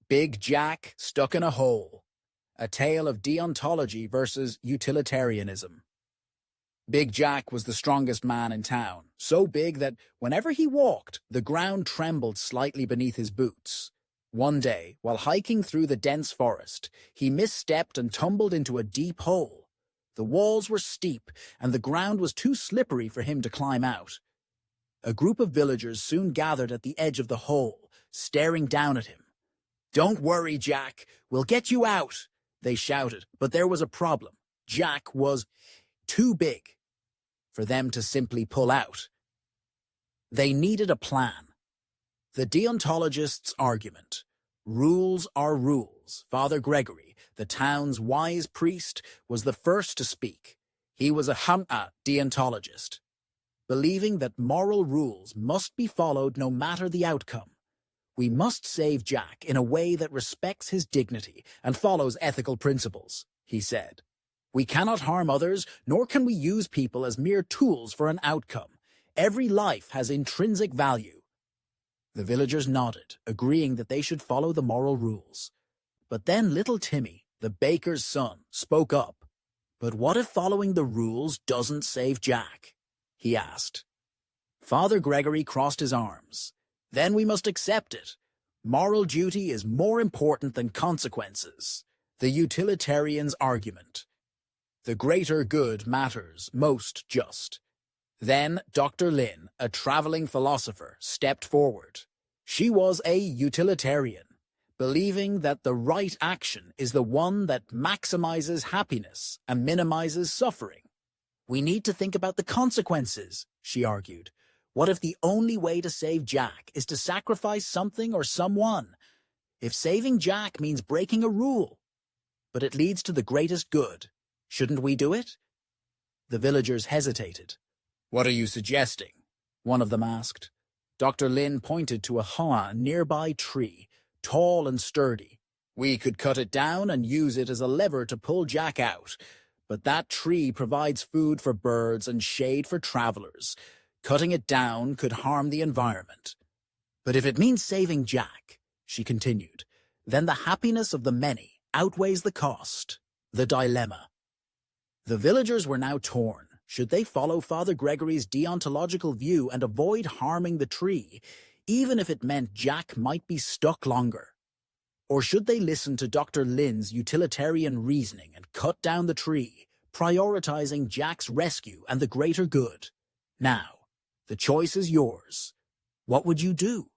Big Jack Stuck in a Hole, a tale of deontology versus utilitarianism. Big Jack was the strongest man in town, so big that whenever he walked, the ground trembled slightly beneath his boots. One day, while hiking through the dense forest, he misstepped and tumbled into a deep hole. The walls were steep, and the ground was too slippery for him to climb out. A group of villagers soon gathered at the edge of the hole, staring down at him. "Don't worry, Jack, we'll get you out," they shouted, but there was a problem. Jack was too big for them to simply pull out. They needed a plan. The deontologists' argument. Rules are rules. Father Gregory, the town's wise priest, was the first to speak. He was a deontologist, believing that moral rules must be followed no matter the outcome. "We must save Jack in a way that respects his dignity and follows ethical principles," he said. "We cannot harm others, nor can we use people as mere tools for an outcome. Every life has intrinsic value." The villagers nodded, agreeing that they should follow the moral rules. But then little Timmy, the baker's son, spoke up. "But what if following the rules doesn't save Jack?" he asked. Father Gregory crossed his arms. "Then we must accept it. Moral duty is more important than consequences." The utilitarian's argument. The greater good matters most just. Then Dr. Lin, a traveling philosopher, stepped forward. She was a utilitarian, believing that the right action is the one that maximizes happiness and minimizes suffering. "We need to think about the consequences," she argued. "What if the only way to save Jack is to sacrifice something or someone? If saving Jack means breaking a rule, but it leads to the greatest good, shouldn't we do it?" The villagers hesitated. "What are you suggesting?" one of them asked. Dr. Lin pointed to a nearby tree, tall and sturdy. "We could cut it down and use it as a lever to pull Jack out, but that tree provides food for birds and shade for travelers. Cutting it down could harm the environment. But if it means saving Jack," she continued, "then the happiness of the many outweighs the cost." The dilemma. The villagers were now torn. Should they follow Father Gregory's deontological view and avoid harming the tree, even if it meant Jack might be stuck longer? Or should they listen to Dr. Lin's utilitarian reasoning and cut down the tree, prioritizing Jack's rescue and the greater good? Now, the choice is yours. What would you do?